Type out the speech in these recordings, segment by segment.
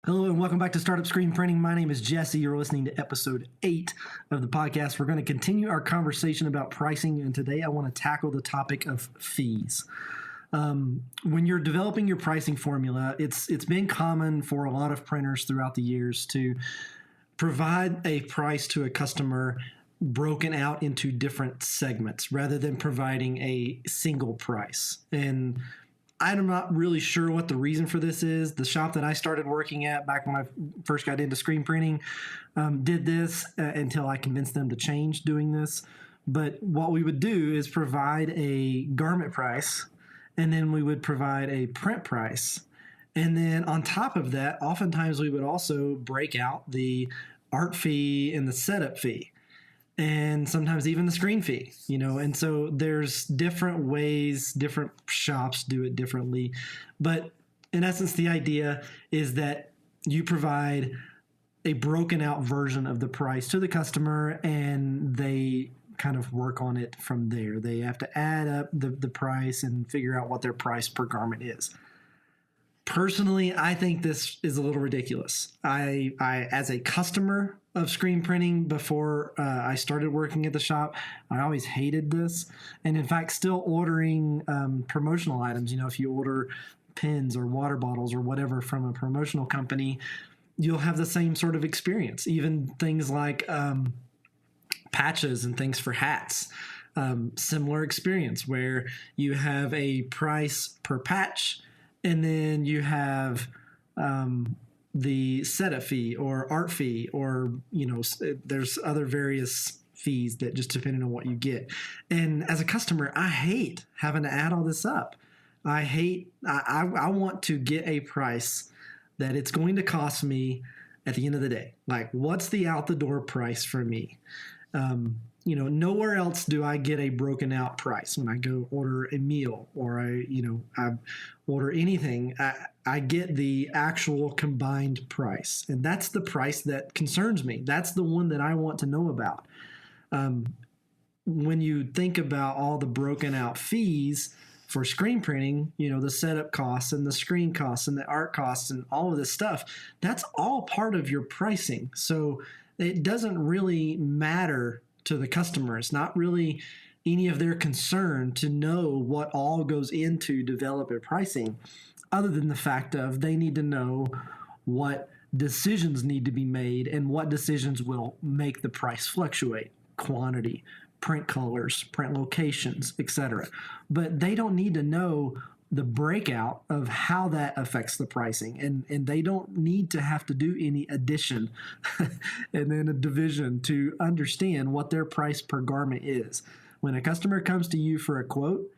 Hello and welcome back to Startup Screen Printing. My name is Jesse. You're listening to episode 8 of the podcast. We're going to continue our conversation about pricing, and today I want to tackle the topic of fees. When you're developing your pricing formula, it's been common for a lot of printers throughout the years to provide a price to a customer broken out into different segments rather than providing a single price. And I'm not really sure what the reason for this is. The shop that I started working at back when I first got into screen printing did this until I convinced them to change doing this. But what we would do is provide a garment price, and then we would provide a print price. And then on top of that, oftentimes we would also break out the art fee and the setup fee, and sometimes even the screen fee, and so there's different ways, different shops do it differently. But in essence, the idea is that you provide a broken out version of the price to the customer, and they kind of work on it from there. They have to add up the price and figure out what their price per garment is. Personally, I think this is a little ridiculous. I as a customer of screen printing before I started working at the shop, I always hated this. And in fact, still ordering promotional items, if you order pens or water bottles or whatever from a promotional company, you'll have the same sort of experience. Even things like patches and things for hats. Similar experience where you have a price per patch, and then you have the setup fee or art fee, or, there's other various fees that just depending on what you get. And as a customer, I hate having to add all this up. I want to get a price that it's going to cost me at the end of the day. Like, what's the out the door price for me? Nowhere else do I get a broken out price when I go order a meal or I order anything. I get the actual combined price, and that's the price that concerns me. That's the one that I want to know about. When you think about all the broken out fees for screen printing, the setup costs and the screen costs and the art costs and all of this stuff, that's all part of your pricing. So it doesn't really matter to the customer. It's not really any of their concern to know what all goes into developer pricing, other than the fact of they need to know what decisions need to be made and what decisions will make the price fluctuate: quantity, print colors, print locations, etc. But they don't need to know the breakout of how that affects the pricing, and they don't need to have to do any addition and then a division to understand what their price per garment is. When a customer comes to you for a quote,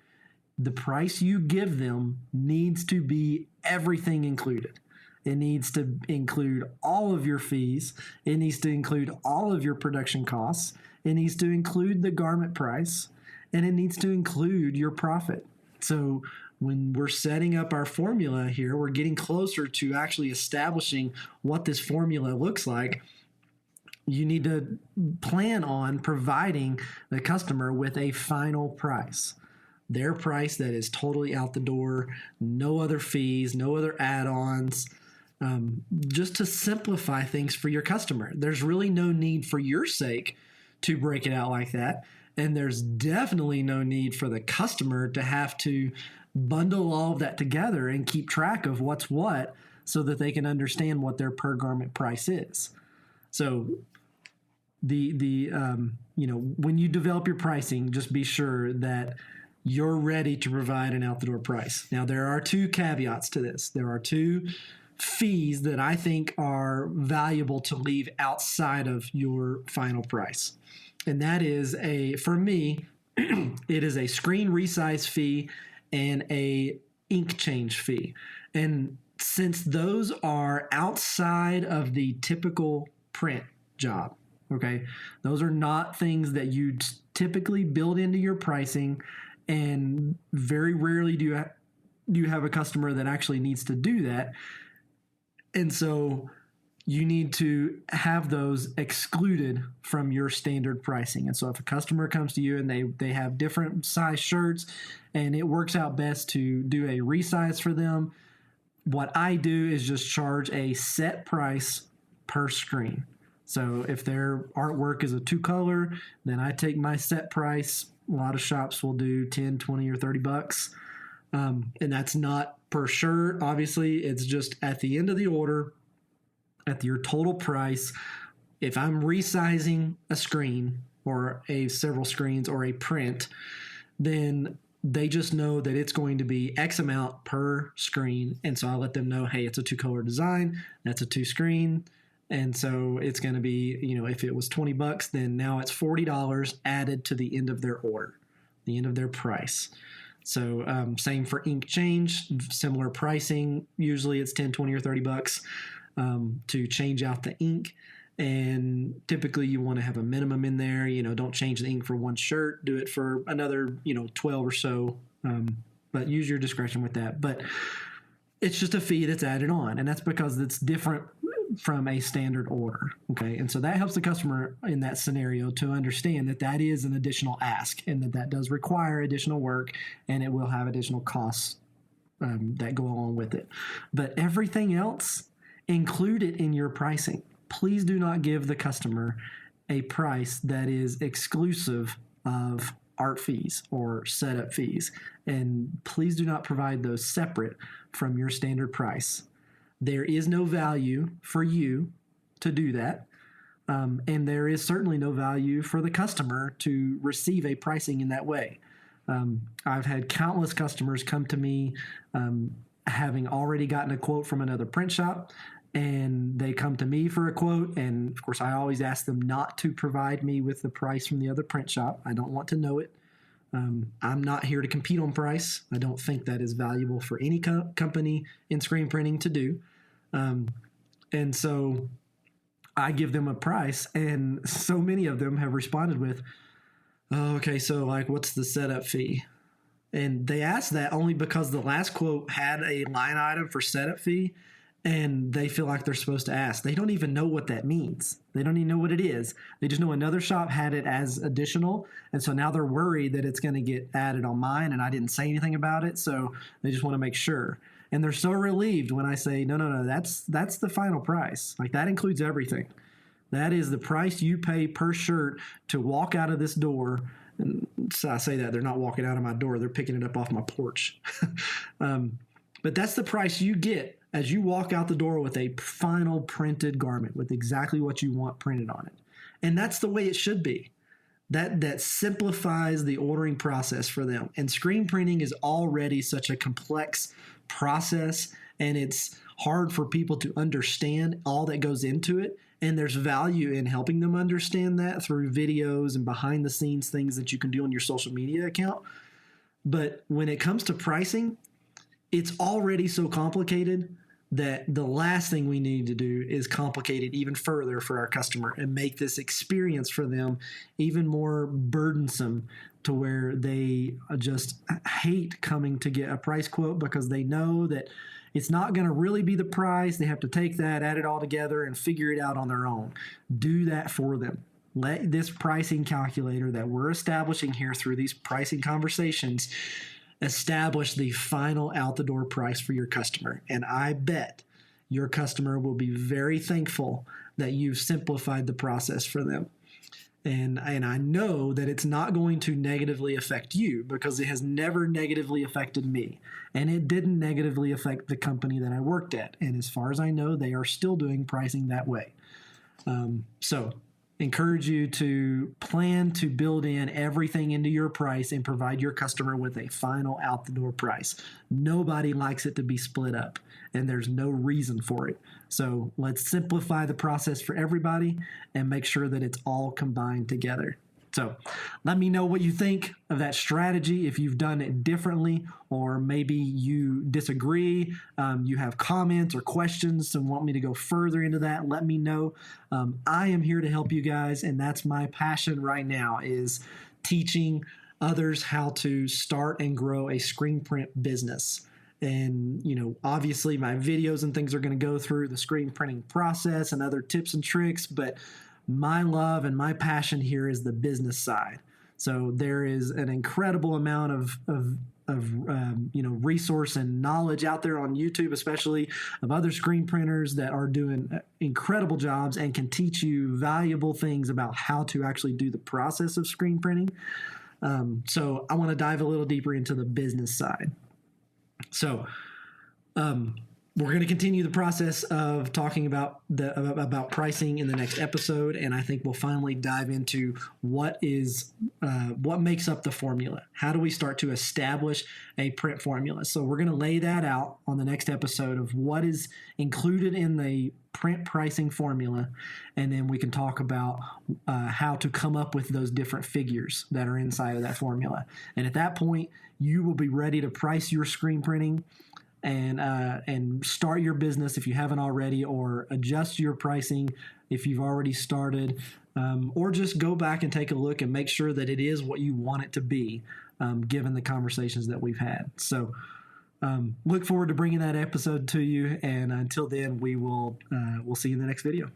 the price you give them needs to be everything included. It needs to include all of your fees. It needs to include all of your production costs. It needs to include the garment price, and it needs to include your profit. So when we're setting up our formula here, we're getting closer to actually establishing what this formula looks like. You need to plan on providing the customer with a final price. Their price that is totally out the door, no other fees, no other add-ons, just to simplify things for your customer. There's really no need for your sake to break it out like that. And there's definitely no need for the customer to have to bundle all of that together and keep track of what's what so that they can understand what their per garment price is. So when you develop your pricing, just be sure that you're ready to provide an out the door price. Now, there are 2 caveats to this. There are 2 fees that I think are valuable to leave outside of your final price. And that is for me, it is a screen resize fee and a ink change fee. And since those are outside of the typical print job, okay, those are not things that you typically build into your pricing, and very rarely do you have a customer that actually needs to do that. And so you need to have those excluded from your standard pricing. And so if a customer comes to you and they have different size shirts and it works out best to do a resize for them, What I do is just charge a set price per screen. So if their artwork is a 2-color, then I take my set price. A lot of shops will do 10, 20, or $30. And that's not per shirt. Obviously, it's just at the end of the order, at your total price. If I'm resizing a screen or several screens or a print, then they just know that it's going to be X amount per screen. And so I let them know, hey, it's a 2-color design. That's a 2-screen. And so it's going to be, if it was $20, then now it's $40 added to the end of their order, the end of their price. So same for ink change, similar pricing. Usually it's 10, 20, or $30 to change out the ink. And typically you want to have a minimum in there. Don't change the ink for one shirt. Do it for another, 12 or so. But use your discretion with that. But it's just a fee that's added on. And that's because it's different from a standard order. Okay. And so that helps the customer in that scenario to understand that that is an additional ask and that does require additional work and it will have additional costs that go along with it. But everything else, include it in your pricing. Please do not give the customer a price that is exclusive of art fees or setup fees. And please do not provide those separate from your standard price. There is no value for you to do that. And there is certainly no value for the customer to receive a pricing in that way. I've had countless customers come to me having already gotten a quote from another print shop, and they come to me for a quote. And of course, I always ask them not to provide me with the price from the other print shop. I don't want to know it. I'm not here to compete on price. I don't think that is valuable for any company in screen printing to do. And so I give them a price, and so many of them have responded with, oh, okay, so what's the setup fee? And they asked that only because the last quote had a line item for setup fee, and they feel like they're supposed to ask. They don't even know what that means. They don't even know what it is. They just know another shop had it as additional, and so now they're worried that it's going to get added on mine, and I didn't say anything about it, so they just want to make sure. And they're so relieved when I say, no, that's the final price. That includes everything. That is the price you pay per shirt to walk out of this door. And so I say that they're not walking out of my door. They're picking it up off my porch. But that's the price you get as you walk out the door with a final printed garment with exactly what you want printed on it. And that's the way it should be. That simplifies the ordering process for them. And screen printing is already such a complex process, and it's hard for people to understand all that goes into it. And there's value in helping them understand that through videos and behind the scenes things that you can do on your social media account. But when it comes to pricing, it's already so complicated that the last thing we need to do is complicate it even further for our customer and make this experience for them even more burdensome to where they just hate coming to get a price quote because they know that it's not going to really be the price. They have to take that, add it all together, and figure it out on their own. Do that for them. Let this pricing calculator that we're establishing here through these pricing conversations establish the final out-the-door price for your customer. And I bet your customer will be very thankful that you've simplified the process for them. And I know that it's not going to negatively affect you because it has never negatively affected me. And it didn't negatively affect the company that I worked at. And as far as I know, they are still doing pricing that way. So encourage you to plan to build in everything into your price and provide your customer with a final out-the-door price. Nobody likes it to be split up, and there's no reason for it. So let's simplify the process for everybody and make sure that it's all combined together. So let me know what you think of that strategy, if you've done it differently, or maybe you disagree, you have comments or questions and want me to go further into that, let me know. I am here to help you guys, and that's my passion right now, is teaching others how to start and grow a screen print business. And, obviously my videos and things are going to go through the screen printing process and other tips and tricks, but my love and my passion here is the business side. So there is an incredible amount of resource and knowledge out there on YouTube, especially of other screen printers that are doing incredible jobs and can teach you valuable things about how to actually do the process of screen printing. So I want to dive a little deeper into the business side. So we're going to continue the process of talking about pricing in the next episode, and I think we'll finally dive into what makes up the formula. How do we start to establish a print formula? So we're going to lay that out on the next episode of what is included in the print pricing formula, and then we can talk about how to come up with those different figures that are inside of that formula. And at that point, you will be ready to price your screen printing and start your business if you haven't already, or adjust your pricing if you've already started, or just go back and take a look and make sure that it is what you want it to be, given the conversations that we've had. So look forward to bringing that episode to you, and until then, we'll see you in the next video.